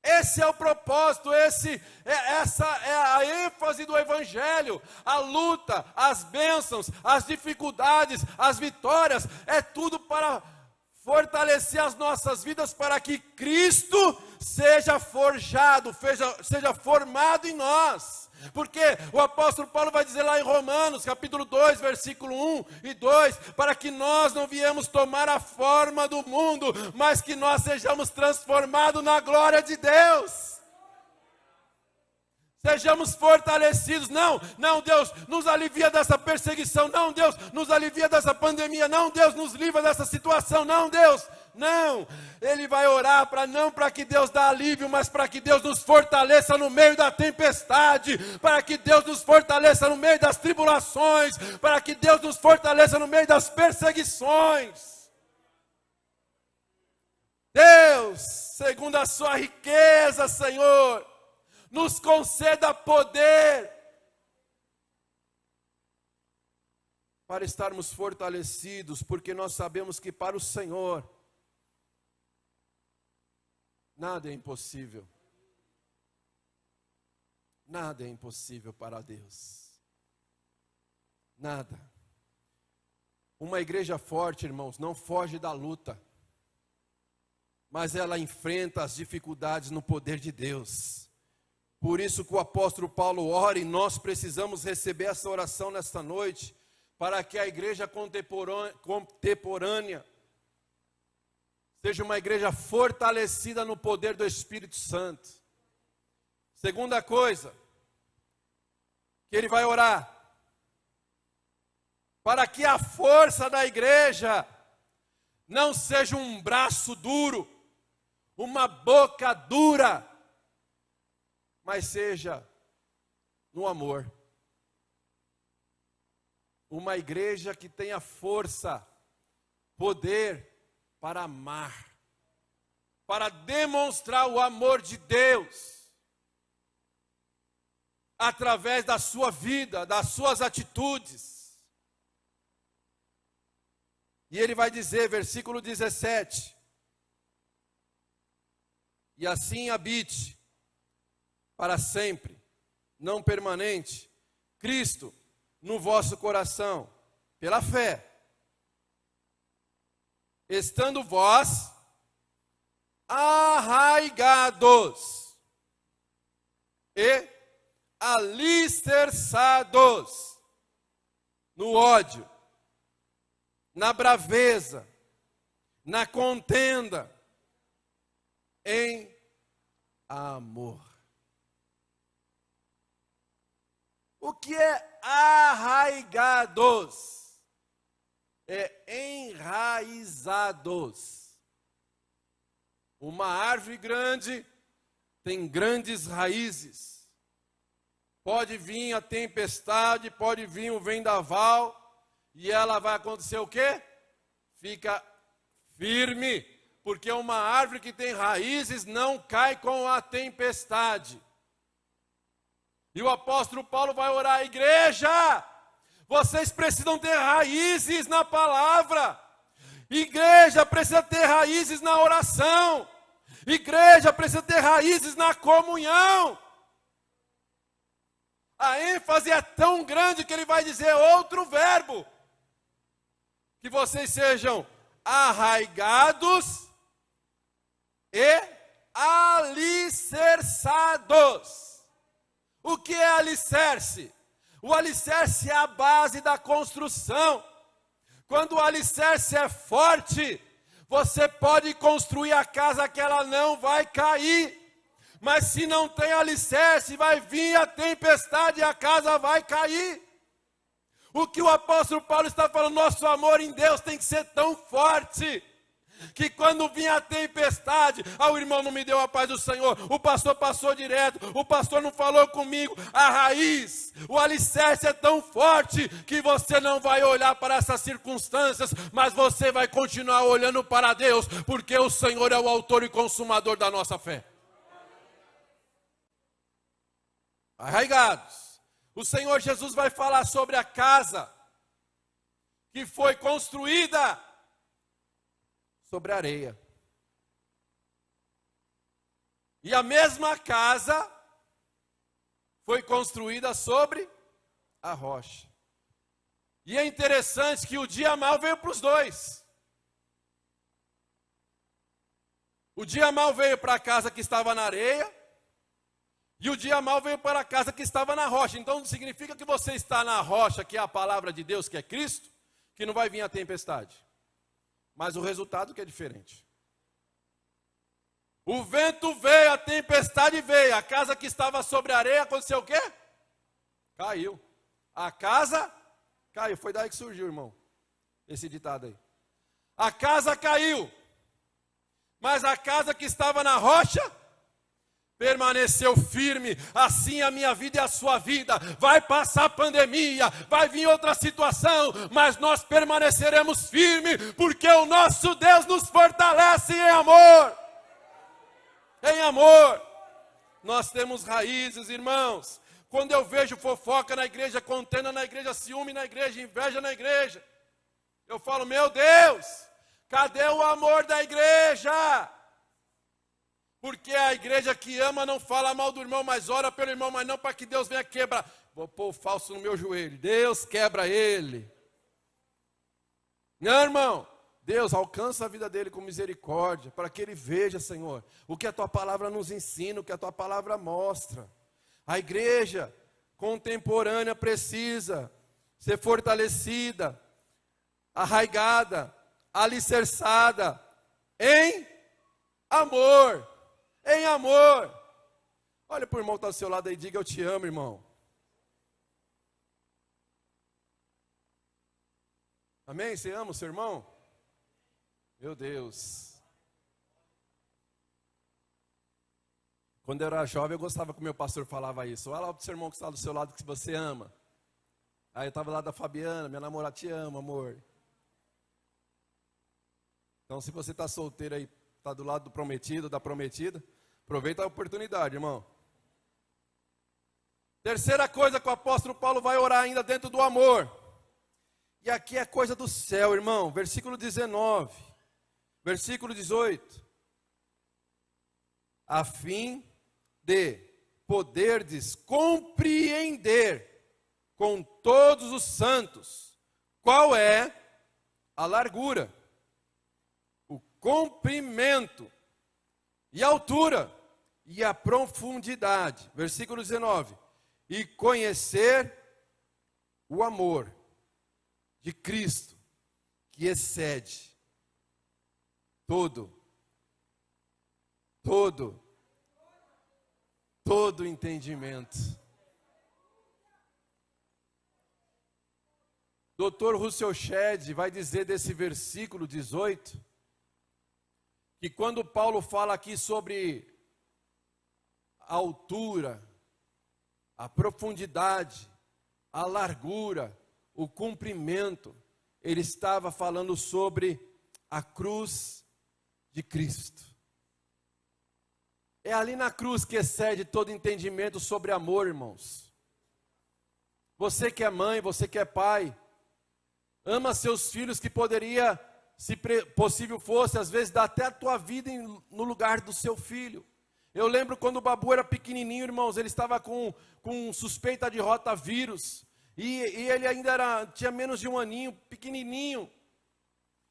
Esse é o propósito, essa é a ênfase do Evangelho. A luta, as bênçãos, as dificuldades, as vitórias, é tudo para fortalecer as nossas vidas, para que Cristo seja forjado, seja formado em nós. Porque o apóstolo Paulo vai dizer lá em Romanos, capítulo 2, versículo 1 e 2, para que nós não viemos tomar a forma do mundo, mas que nós sejamos transformados na glória de Deus. Sejamos fortalecidos. Não, Deus, nos alivia dessa perseguição. Não, Deus, nos alivia dessa pandemia. Não, Deus, nos livra dessa situação. Não, Deus, não. Ele vai orar não para que Deus dê alívio, mas para que Deus nos fortaleça no meio da tempestade, para que Deus nos fortaleça no meio das tribulações, para que Deus nos fortaleça no meio das perseguições. Deus, segundo a sua riqueza, Senhor, nos conceda poder para estarmos fortalecidos, porque nós sabemos que para o Senhor nada é impossível. Nada é impossível para Deus. Nada. Uma igreja forte, irmãos, não foge da luta, mas ela enfrenta as dificuldades no poder de Deus. Por isso que o apóstolo Paulo ora, e nós precisamos receber essa oração nesta noite, para que a igreja contemporânea seja uma igreja fortalecida no poder do Espírito Santo. Segunda coisa, que ele vai orar, para que a força da igreja não seja um braço duro, uma boca dura, mas seja no amor. Uma igreja que tenha força, poder para amar, para demonstrar o amor de Deus, através da sua vida, das suas atitudes. E ele vai dizer, versículo 17, e assim habite para sempre, não permanente, Cristo no vosso coração, pela fé, estando vós arraigados e alicerçados no ódio, na braveza, na contenda, em amor. O que é arraigados? É enraizados. Uma árvore grande tem grandes raízes. Pode vir a tempestade, pode vir o vendaval, e ela vai acontecer o quê? Fica firme, porque uma árvore que tem raízes não cai com a tempestade. E o apóstolo Paulo vai orar, igreja, vocês precisam ter raízes na palavra. Igreja precisa ter raízes na oração. Igreja precisa ter raízes na comunhão. A ênfase é tão grande que ele vai dizer outro verbo. Que vocês sejam arraigados e alicerçados. O que é alicerce? O alicerce é a base da construção. Quando o alicerce é forte, você pode construir a casa que ela não vai cair. Mas se não tem alicerce, vai vir a tempestade e a casa vai cair. O que o apóstolo Paulo está falando, nosso amor em Deus tem que ser tão forte, que quando vinha a tempestade, o irmão não me deu a paz do Senhor, o pastor passou direto, o pastor não falou comigo, a raiz, o alicerce é tão forte, que você não vai olhar para essas circunstâncias, mas você vai continuar olhando para Deus, porque o Senhor é o autor e consumador da nossa fé. Arraigados. O Senhor Jesus vai falar sobre a casa que foi construída sobre a areia. E a mesma casa foi construída sobre a rocha. E é interessante que o dia mau veio para os dois. O dia mau veio para a casa que estava na areia, E o dia mau veio para a casa que estava na rocha. Então significa que você está na rocha, que é a palavra de Deus, que é Cristo, que não vai vir a tempestade. Mas o resultado que é diferente. O vento veio, a tempestade veio. A casa que estava sobre a areia, aconteceu o quê? Caiu. A casa caiu. Foi daí que surgiu, irmão, esse ditado aí. A casa caiu. Mas a casa que estava na rocha permaneceu firme. Assim a minha vida e a sua vida. Vai passar a pandemia, vai vir outra situação, mas nós permaneceremos firmes, porque o nosso Deus nos fortalece em amor. Em amor. Nós temos raízes, irmãos. Quando eu vejo fofoca na igreja, contenda na igreja, ciúme na igreja, inveja na igreja, eu falo, meu Deus, cadê o amor da igreja? Porque a igreja que ama não fala mal do irmão, mas ora pelo irmão, mas não para que Deus venha quebrar. Vou pôr o falso no meu joelho. Deus quebra ele. Não, irmão. Deus alcança a vida dele com misericórdia, para que ele veja, Senhor, o que a tua palavra nos ensina, o que a tua palavra mostra. A igreja contemporânea precisa ser fortalecida, arraigada, alicerçada em amor. Em amor. Olha para o irmão que está do seu lado aí e diga, eu te amo, irmão. Amém? Você ama o seu irmão? Meu Deus. Quando eu era jovem, eu gostava que o meu pastor falava isso. Olha lá para o seu irmão que está do seu lado, que você ama. Aí eu estava lá da Fabiana, minha namorada, te ama, amor. Então, se você está solteiro aí, está do lado do prometido, da prometida, aproveita a oportunidade, irmão. Terceira coisa que o apóstolo Paulo vai orar ainda dentro do amor. E aqui é coisa do céu, irmão. Versículo 19. Versículo 18. A fim de poderdes compreender com todos os santos qual é a largura, o comprimento e a altura e a profundidade. Versículo 19. E conhecer o amor de Cristo, que excede todo entendimento. Dr. Russell Shedd vai dizer desse versículo 18, que quando Paulo fala aqui sobre a altura, a profundidade, a largura, o comprimento, ele estava falando sobre a cruz de Cristo. É ali na cruz que excede todo entendimento sobre amor, irmãos. Você que é mãe, você que é pai, ama seus filhos, que poderia, se possível fosse, às vezes dar até a tua vida no lugar do seu filho. Eu lembro quando o Babu era pequenininho, irmãos, ele estava com suspeita de rotavírus, e ele ainda tinha menos de um aninho, pequenininho,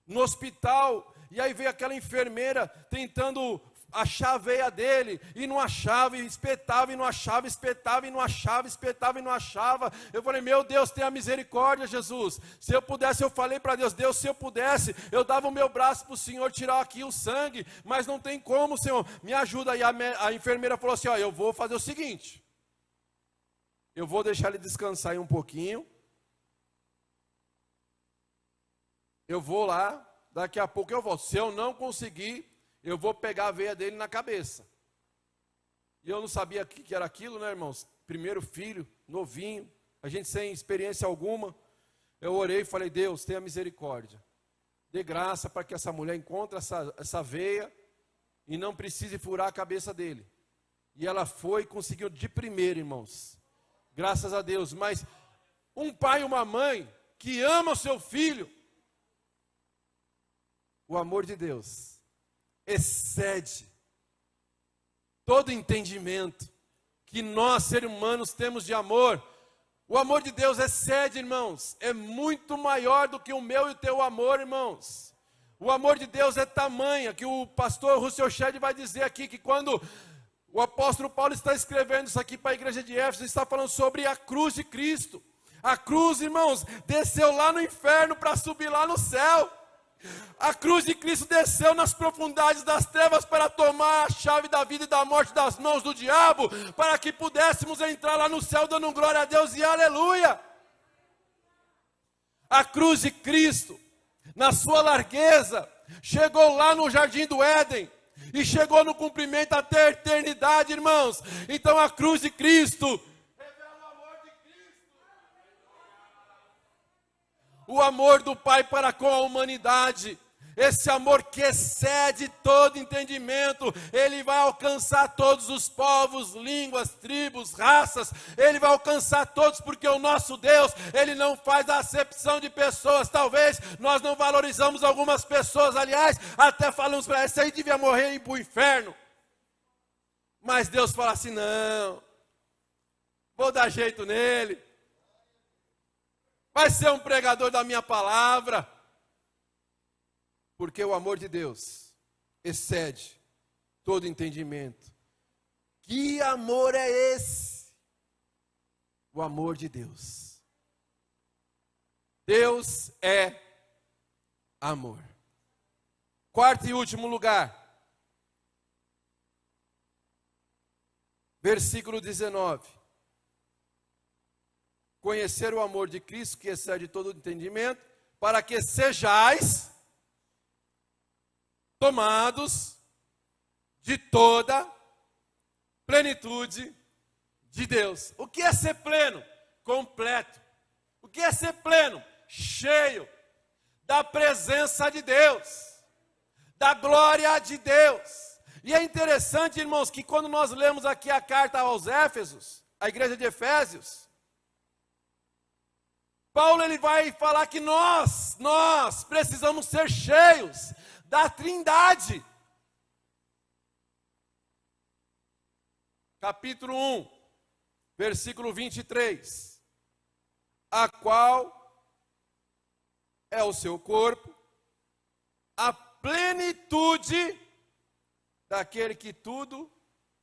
no hospital, e aí veio aquela enfermeira tentando achar a veia dele, e não achava, e espetava e não achava, espetava e não achava, espetava e não achava. Eu falei, meu Deus, tenha misericórdia, Jesus. Se eu pudesse, eu falei para Deus, Deus, se eu pudesse, eu dava o meu braço para o Senhor tirar aqui o sangue, mas não tem como, Senhor, me ajuda. E a enfermeira falou assim, ó, eu vou fazer o seguinte, eu vou deixar ele descansar aí um pouquinho, eu vou lá, daqui a pouco eu volto. Se eu não conseguir, eu vou pegar a veia dele na cabeça. E eu não sabia o que era aquilo, né, irmãos? Primeiro filho, novinho, a gente sem experiência alguma. Eu orei e falei, Deus, tenha misericórdia. Dê graça para que essa mulher encontre essa veia e não precise furar a cabeça dele. E ela foi e conseguiu de primeira, irmãos. Graças a Deus. Mas um pai e uma mãe que ama o seu filho, o amor de Deus excede todo entendimento que nós, seres humanos, temos de amor. O amor de Deus excede, irmãos, é muito maior do que o meu e o teu amor, irmãos. O amor de Deus é tamanha, que o pastor Russell Shedd vai dizer aqui, que quando O apóstolo Paulo está escrevendo isso aqui para a igreja de Éfeso, está falando sobre a cruz de Cristo. A cruz, irmãos, desceu lá no inferno para subir lá no céu. A cruz de Cristo desceu nas profundidades das trevas para tomar a chave da vida e da morte das mãos do diabo, para que pudéssemos entrar lá no céu dando glória a Deus e aleluia. A cruz de Cristo, na sua largueza, chegou lá no jardim do Éden, e chegou no cumprimento até a eternidade, irmãos. Então a cruz de Cristo revela o amor de Cristo. O amor do Pai para com a humanidade. Esse amor que excede todo entendimento. Ele vai alcançar todos os povos, línguas, tribos, raças. Ele vai alcançar todos, porque o nosso Deus, Ele não faz acepção de pessoas. Talvez nós não valorizamos algumas pessoas. Aliás, até falamos para esse aí devia morrer e ir para o inferno. Mas Deus fala assim, não, vou dar jeito nele. Vai ser um pregador da minha palavra. Porque o amor de Deus excede todo entendimento. Que amor é esse? O amor de Deus. Deus é amor. Quarto e último lugar. Versículo 19. Conhecer o amor de Cristo que excede todo entendimento, para que sejais tomados de toda plenitude de Deus. O que é ser pleno? Completo. O que é ser pleno? Cheio da presença de Deus, da glória de Deus. E é interessante, irmãos, que quando nós lemos aqui a carta aos Éfesos, a igreja de Efésios, Paulo ele vai falar que nós precisamos ser cheios da Trindade. Capítulo 1, versículo 23. A qual é o seu corpo, a plenitude daquele que tudo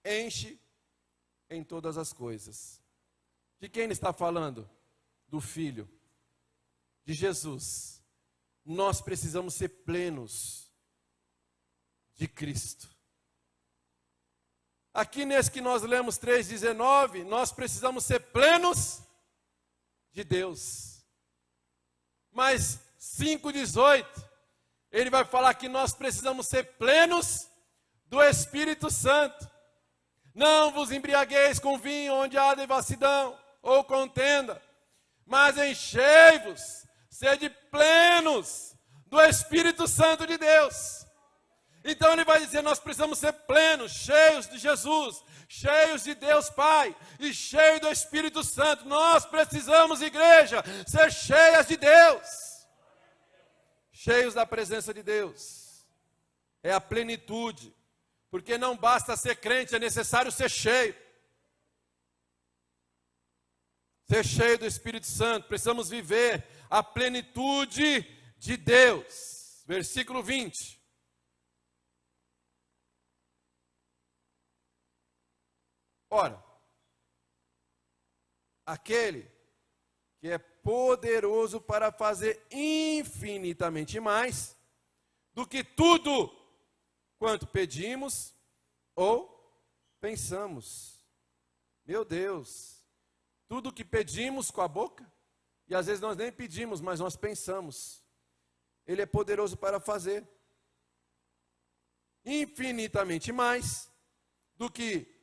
enche em todas as coisas. De quem ele está falando? Do Filho, de Jesus. Nós precisamos ser plenos de Cristo. Aqui nesse que nós lemos 3,19, nós precisamos ser plenos de Deus. Mas 5,18, ele vai falar que nós precisamos ser plenos do Espírito Santo. Não vos embriagueis com vinho onde há devassidão ou contenda, mas enchei-vos, sede plenos do Espírito Santo de Deus. Então ele vai dizer, nós precisamos ser plenos, cheios de Jesus, cheios de Deus Pai e cheios do Espírito Santo. Nós precisamos, igreja, ser cheias de Deus, cheios da presença de Deus. É a plenitude, porque não basta ser crente, é necessário ser cheio. Ser cheio do Espírito Santo, precisamos viver a plenitude de Deus. Versículo 20. Ora, aquele que é poderoso para fazer infinitamente mais do que tudo quanto pedimos ou pensamos. Meu Deus, tudo que pedimos com a boca, e às vezes nós nem pedimos, mas nós pensamos. Ele é poderoso para fazer infinitamente mais do que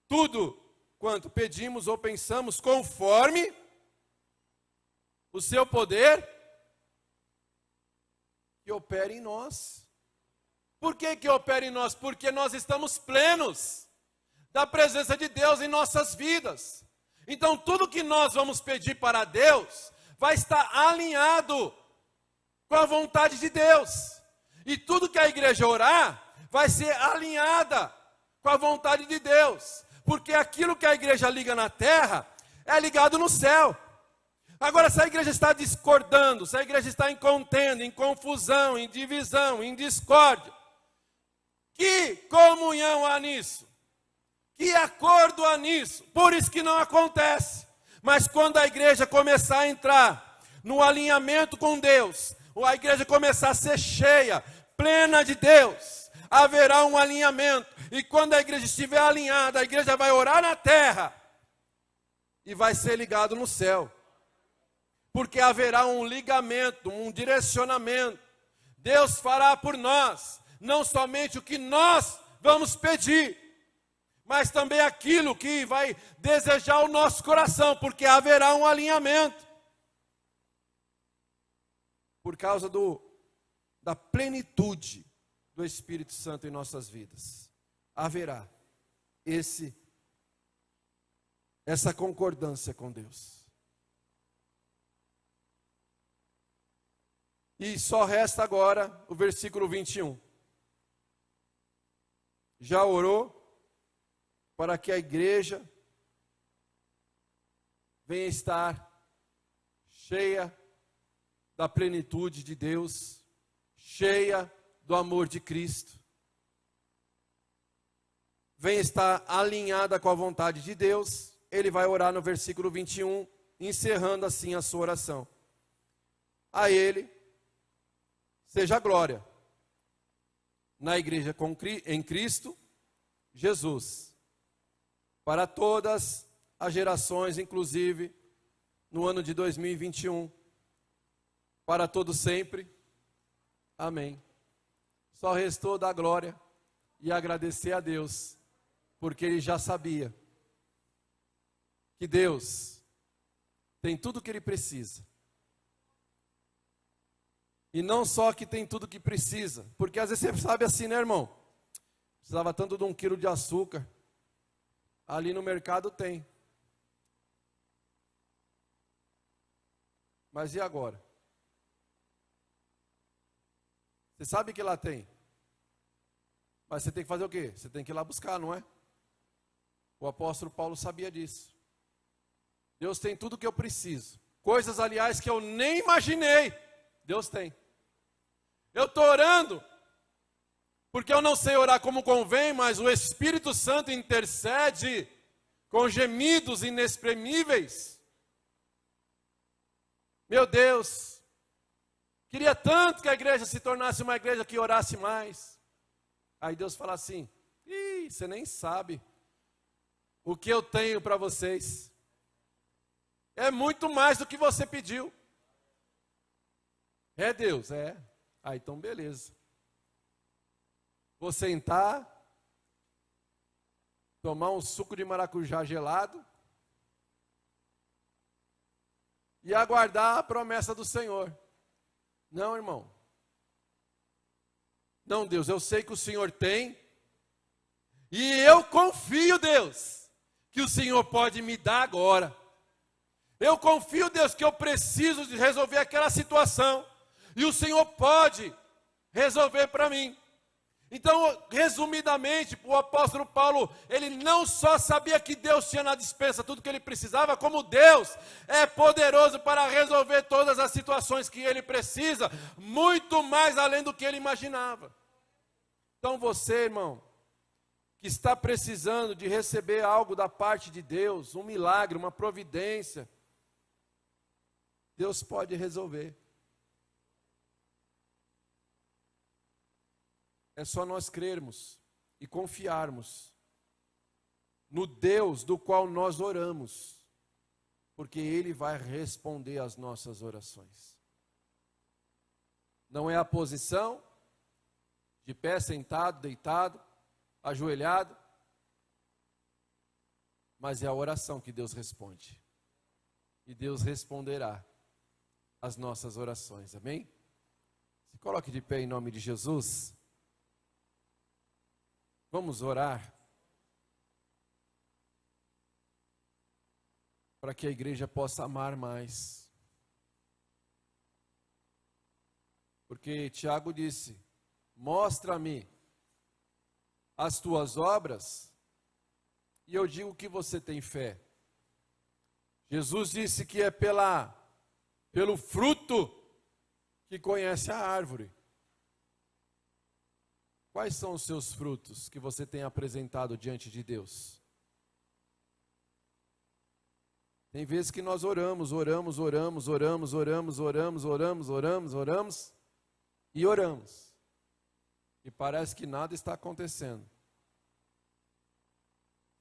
tudo quanto pedimos ou pensamos, conforme o seu poder que opera em nós. Por que opera em nós? Porque nós estamos plenos da presença de Deus em nossas vidas. Então tudo que nós vamos pedir para Deus vai estar alinhado com a vontade de Deus. E tudo que a igreja orar vai ser alinhada com a vontade de Deus. Porque aquilo que a igreja liga na terra é ligado no céu. Agora, se a igreja está discordando, se a igreja está em contenda, em confusão, em divisão, em discórdia, que comunhão há nisso? Que acordo há nisso? Por isso que não acontece. Mas quando a igreja começar a entrar no alinhamento com Deus, ou a igreja começar a ser cheia, plena de Deus, haverá um alinhamento. E quando a igreja estiver alinhada, a igreja vai orar na terra e vai ser ligado no céu. Porque haverá um ligamento, um direcionamento. Deus fará por nós, não somente o que nós vamos pedir, mas também aquilo que vai desejar o nosso coração, porque haverá um alinhamento. Por causa da plenitude do Espírito Santo em nossas vidas, haverá essa concordância com Deus. E só resta agora o versículo 21. Já orou para que a igreja venha estar cheia da plenitude de Deus, cheia do amor de Cristo, venha estar alinhada com a vontade de Deus. Ele vai orar no versículo 21, encerrando assim a sua oração. A Ele seja a glória na igreja em Cristo Jesus, para todas as gerações, inclusive no ano de 2021, para todo sempre. Amém. Só restou dar glória e agradecer a Deus, porque Ele já sabia que Deus tem tudo o que Ele precisa. E não só que tem tudo o que precisa, porque às vezes você sabe assim, né, irmão? Precisava tanto de 1 quilo de açúcar. Ali no mercado tem. Mas e agora? Você sabe que lá tem. Mas você tem que fazer o quê? Você tem que ir lá buscar, não é? O apóstolo Paulo sabia disso. Deus tem tudo o que eu preciso. Coisas, aliás, que eu nem imaginei. Deus tem. Eu estou orando, porque eu não sei orar como convém, mas o Espírito Santo intercede com gemidos inexprimíveis. Meu Deus, queria tanto que a igreja se tornasse uma igreja que orasse mais. Aí Deus fala assim: você nem sabe o que eu tenho para vocês. É muito mais do que você pediu. É Deus, é. Ah, então beleza. Vou sentar, tomar um suco de maracujá gelado e aguardar a promessa do Senhor. Não, irmão. Não, Deus, eu sei que o Senhor tem, e eu confio, Deus, que o Senhor pode me dar agora. Eu confio, Deus, que eu preciso de resolver aquela situação, e o Senhor pode resolver para mim. Então, resumidamente, o apóstolo Paulo, ele não só sabia que Deus tinha na despensa tudo que ele precisava, como Deus é poderoso para resolver todas as situações que ele precisa, muito mais além do que ele imaginava. Então você, irmão, que está precisando de receber algo da parte de Deus, um milagre, uma providência, Deus pode resolver. É só nós crermos e confiarmos no Deus do qual nós oramos, porque Ele vai responder às nossas orações. Não é a posição de pé, sentado, deitado, ajoelhado, mas é a oração que Deus responde. E Deus responderá às nossas orações, amém? Se coloque de pé em nome de Jesus. Vamos orar para que a igreja possa amar mais. Porque Tiago disse: mostra-me as tuas obras e eu digo que você tem fé. Jesus disse que é pelo fruto que conhece a árvore. Quais são os seus frutos que você tem apresentado diante de Deus? Tem vezes que nós oramos e oramos. E parece que nada está acontecendo.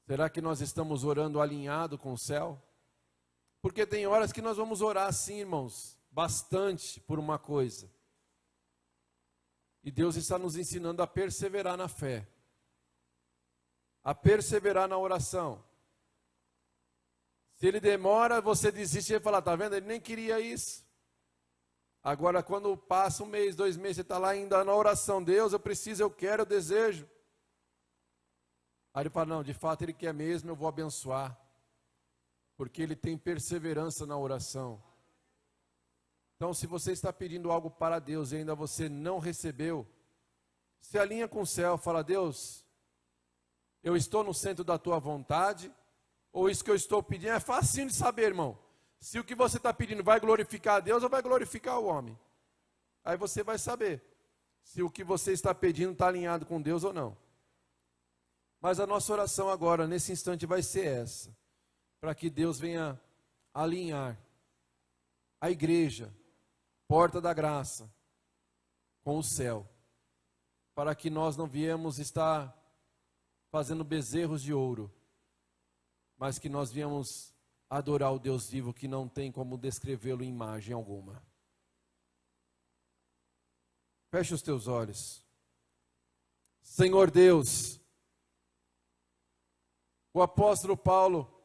Será que nós estamos orando alinhado com o céu? Porque tem horas que nós vamos orar sim, irmãos, bastante por uma coisa. E Deus está nos ensinando a perseverar na fé, a perseverar na oração. Se ele demora, você desiste e fala, tá vendo? Ele nem queria isso. Agora, quando passa um mês, 2 meses, você está lá ainda na oração, Deus, eu preciso, eu quero, eu desejo. Aí ele fala, não, de fato ele quer mesmo, eu vou abençoar. Porque ele tem perseverança na oração. Então, se você está pedindo algo para Deus e ainda você não recebeu, se alinha com o céu, fala, Deus, eu estou no centro da tua vontade, ou isso que eu estou pedindo, é facinho de saber, irmão. Se o que você está pedindo vai glorificar a Deus ou vai glorificar o homem. Aí você vai saber se o que você está pedindo está alinhado com Deus ou não. Mas a nossa oração agora, nesse instante, vai ser essa. Para que Deus venha alinhar a igreja, porta da graça, com o céu. Para que nós não viemos estar fazendo bezerros de ouro, mas que nós viemos adorar o Deus vivo, que não tem como descrevê-lo em imagem alguma. Feche os teus olhos. Senhor Deus, o apóstolo Paulo